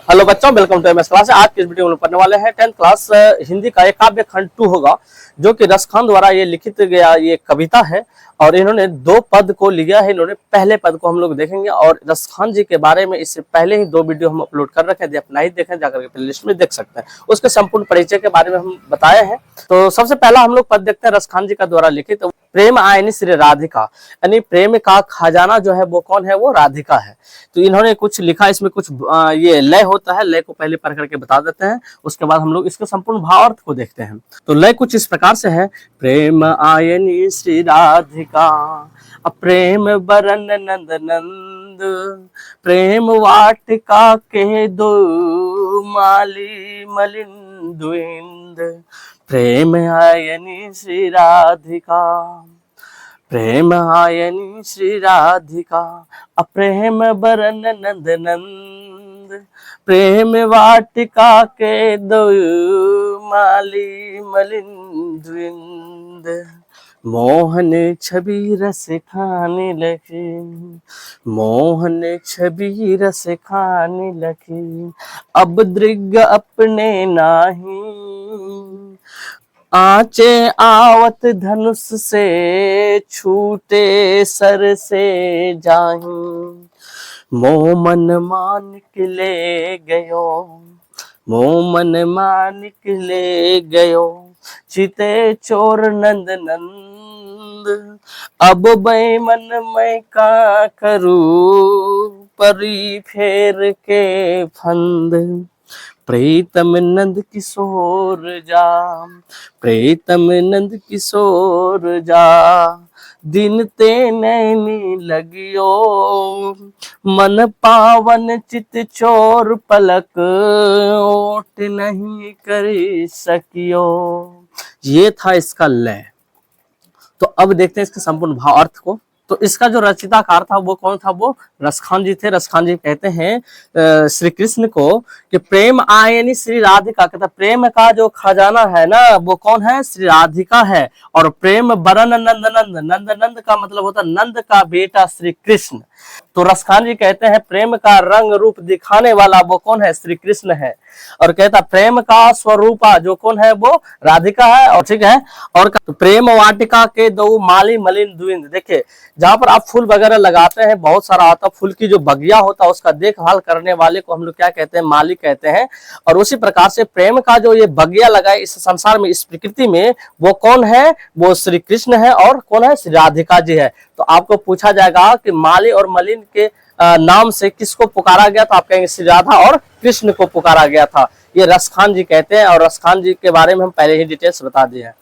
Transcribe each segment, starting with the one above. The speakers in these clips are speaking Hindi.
हेलो बच्चों, वेलकम टू एमएस क्लास। आज की इस वीडियो में पढ़ने वाले हैं 10th क्लास हिंदी का एक काव्य खंड 2 होगा, जो कि रस खान द्वारा ये लिखित गया ये कविता है। और इन्होंने दो पद को लिया है। इन्होंने पहले पद को हम लोग देखेंगे और रस खान जी के बारे में इससे पहले ही 2 वीडियो हम अपलोड कर रखे हैं, अपना ही देखें, जाकर के प्लेलिस्ट में देख सकते हैं। उसके संपूर्ण परिचय के बारे में हम बताए हैं। तो सबसे पहला हम लोग पद देखते हैं रस खान जी का द्वारा लिखित। प्रेम आयनी श्री राधिका, यानी प्रेम का खजाना जो है वो कौन है, वो राधिका है। तो इन्होंने कुछ लिखा, इसमें कुछ ये लय होता है, लय को पहले पढ़ करके बता देते हैं, उसके बाद हम लोग इसके संपूर्ण भावार्थ को देखते हैं। तो लय कुछ इस प्रकार से है। प्रेम आयनी श्री राधिका, प्रेम बरन नंद नंद, प्रेम वाटिका के दो माली मलिन द्विंद, प्रेम आयनी श्री राधिका, प्रेम आयनी श्री राधिका, अप्रेम बरन नंद नंद, प्रेम वाटिका के दो माली मलिन द्विंद, मोहन छवि रस खाने लगी, मोहन छवि रस खाने लगी, अब दृग अपने नाही, आचे आवत धनुष से छूटे सर से जाही, मोमन मानिक ले गयो, मोमन मानिक ले गयो, चिते चोर नंद नंद, अब बैमन मैं का करूं, परी फेर के फंद, प्रीतम नंद किशोर जा, प्रीतम नंद किशोर जा, दिन ते नैनी लगियो, मन पावन चित चोर पलक, ओट नहीं कर सकियो। ये था इसका लय। तो अब देखते हैं इसके संपूर्ण भावार्थ को। तो इसका जो रचिताकार था वो कौन था, वो रस खान जी थे। रस खान जी कहते हैं श्री कृष्ण को कि प्रेम आयनी श्री राधिका, कहता प्रेम का जो खजाना है ना वो कौन है, श्री राधिका है। और प्रेम बरन नंद नंद, नंद नंद का मतलब होता नंद का बेटा श्री कृष्ण। तो रस खान जी कहते हैं प्रेम का रंग रूप दिखाने वाला वो कौन है, श्री कृष्ण है। और कहता प्रेम का स्वरूपा जो कौन है, वो राधिका है। और ठीक है, और प्रेम वाटिका के दो माली मलिन द्विंद, देखिए जहां पर आप फूल वगैरह लगाते हैं, बहुत सारा आता फूल की जो बगिया होता है उसका देखभाल करने वाले को हम लोग क्या कहते हैं, माली कहते हैं। और उसी प्रकार से प्रेम का जो ये बगिया लगाए इस संसार में, इस प्रकृति में, वो कौन है, वो श्री कृष्ण है। और कौन है, श्री राधिका जी है। तो आपको पूछा जाएगा कि माली और मलिन के नाम से किसको पुकारा गया, तो आप कहेंगे श्री राधा और कृष्ण को पुकारा गया था। ये रस खान जी कहते हैं, और रस खान जी के बारे में हम पहले ही डिटेल्स बता दिए हैं।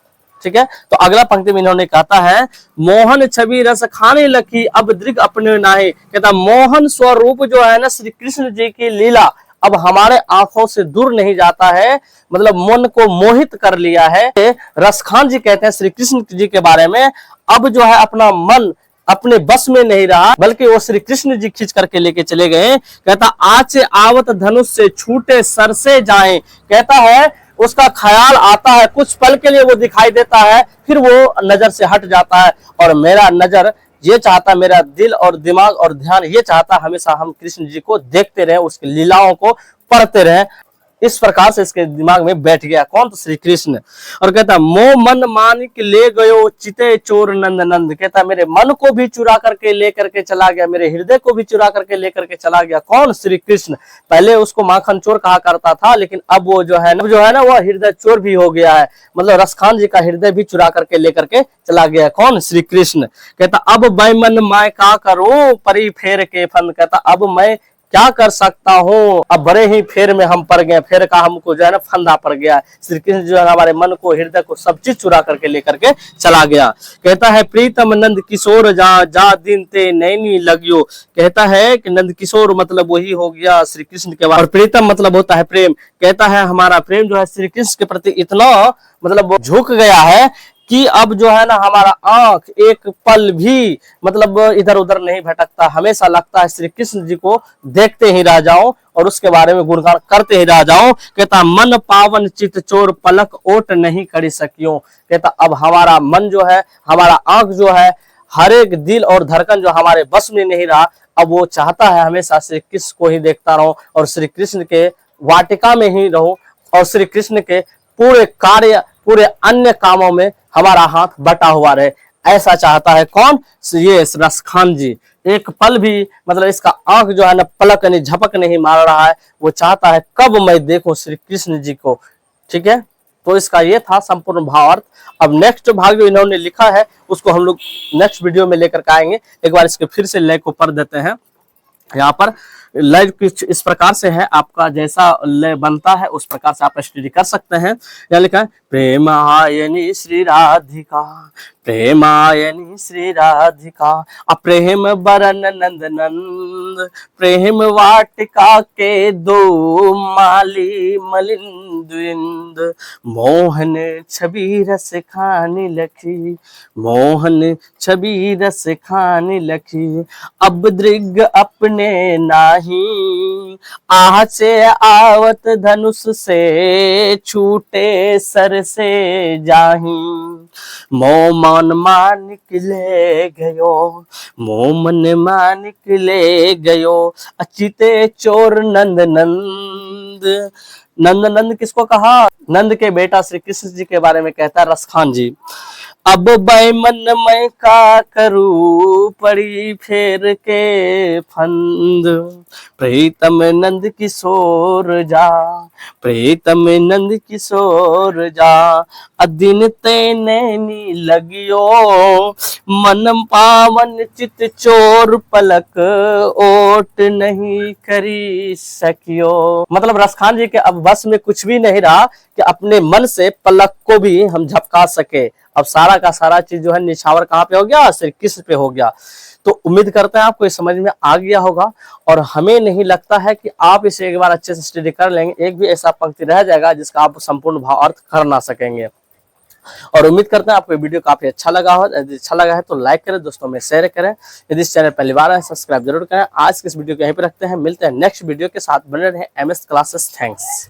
ठीक है, तो अगला पंक्ति में इन्होंने कहता है मोहन छवि रस खाने लगी, अब दृग अपने नाहे। कहता मोहन स्वरूप जो है ना श्री कृष्ण जी की लीला अब हमारे आंखों से दूर नहीं जाता है, मतलब मन को मोहित कर लिया है। रस खान जी कहते हैं श्री कृष्ण जी के बारे में, अब जो है अपना मन अपने बस में नहीं रहा, बल्कि वो श्री कृष्ण जी खींच करके लेके चले गए। कहता आचे आवत धनुष से छूटे सर से जाए। कहता है उसका ख्याल आता है, कुछ पल के लिए वो दिखाई देता है, फिर वो नजर से हट जाता है। और मेरा नजर ये चाहता, मेरा दिल और दिमाग और ध्यान ये चाहता हमेशा हम कृष्ण जी को देखते रहे, उसकी लीलाओं को पढ़ते रहे। इस प्रकार से इसके दिमाग में बैठ गया कौन, तो श्री कृष्ण। और कहता मोह मन मानिक ले गयो, चिते चोर नंद नंद। कहता मेरे मन को भी चुरा करके लेकर के चला गया, मेरे हृदय को भी चुरा करके लेकर के चला गया कौन, श्री कृष्ण। पहले उसको माखन चोर कहा करता था, लेकिन अब वो जो है ना वो हृदय चोर भी हो गया है, मतलब रस खान जी का हृदय भी चुरा करके लेकर के चला गया कौन, श्री कृष्ण। कहता अब बैमन मैं का करूं, परी फेर के फन। कहता अब मैं क्या कर सकता हूँ, अब बड़े ही फेर में हम पड़ गए, फेर का हमको जो है ना फंदा पड़ गया। श्री कृष्ण जो है हमारे मन को, हृदय को, सब चीज चुरा करके लेकर के चला गया। कहता है प्रीतम नंद किशोर जा, जा दिन ते नैनी लगियो। कहता है कि नंद किशोर मतलब वही हो गया श्री कृष्ण के बाद, और प्रीतम मतलब होता है प्रेम। कहता है हमारा प्रेम जो है श्री कृष्ण के प्रति इतना मतलब झुक गया है कि अब जो है ना हमारा आंख एक पल भी मतलब इधर उधर नहीं भटकता, हमेशा लगता है श्री कृष्ण जी को देखते ही रह जाऊं और उसके बारे में गुणगान करते ही रह जाऊं। कहता मन पावन चित चोर पलक ओट नहीं कर सकियो। कहता अब हमारा मन जो है, हमारा आंख जो है, हर एक दिल और धड़कन जो हमारे बस में नहीं रहा, अब वो चाहता है हमेशा श्री कृष्ण को ही देखता रहो और श्री कृष्ण के वाटिका में ही रहो और श्री कृष्ण के पूरे कार्य, पूरे अन्य कामों में हमारा हाथ बटा हुआ रहे। ऐसा चाहता है कौन? ये रसखान जी। एक पल भी मतलब इसका आंख जो है ना पलक नहीं, झपक नहीं मार रहा है। वो चाहता है कब मैं देखूं श्री कृष्ण जी को। ठीक है, तो इसका ये था संपूर्ण भावार्थ। अब नेक्स्ट भाग जो इन्होंने लिखा है उसको हम लोग नेक्स्ट वीडियो में लेकर के आएंगे। एक बार इसके फिर से लय को पढ़ देते हैं। यहाँ पर लय कुछ इस प्रकार से है, आपका जैसा लय बनता है उस प्रकार से आप स्टडी कर सकते हैं। यहाँ लिखा है प्रेमायनी श्री राधिका, प्रेमायनी श्री राधिका, अप्रेम बरन नंद नंद, प्रेम वाटिका के दो माली मलिंद, मोहन छवि रस खानी लखी, मोहन छवि रस खानी लखी, अब दृग अपने नाही, आह से आवत धनुष से छूटे सर से जाही, मोमन मानिक ले गयो, मोमन मानिक ले गयो, अचिते चोर नंद नंद। नंद नंद किसको कहा? नंद के बेटा श्री कृष्ण जी के बारे में कहता है रसखान जी। अब बैमन मैं का करूं, पड़ी फेर के फंद, प्रीतम नंद किशोर जा, प्रीतम नंद किशोर जा, अदिन ते नैनी लगियो, मन पावन चित चोर पलक, ओट नहीं करी सकियो। मतलब रसखान जी के अब बस में कुछ भी नहीं रहा कि अपने मन से पलक को भी हम झपका सके। अब सारा का सारा चीज जो है निछावर कहाँ पे हो गया? श्री कृष्ण पे हो गया। तो उम्मीद करते हैं आपको ये समझ में आ गया होगा और हमें नहीं लगता है कि आप इसे एक बार अच्छे से स्टडी कर लेंगे, एक भी ऐसा पंक्ति रह जाएगा जिसका आप संपूर्ण भावार्थ कर ना सकेंगे। और उम्मीद करते हैं आपको वीडियो काफी अच्छा लगा हो। यदि अच्छा लगा है तो लाइक करें, दोस्तों में शेयर करें। यदि इस चैनल पहली बार है सब्सक्राइब जरूर करें। आज के इस वीडियो को यहीं पे रखते हैं, मिलते हैं नेक्स्ट वीडियो के साथ। बने रहें MS क्लासेस। थैंक्स।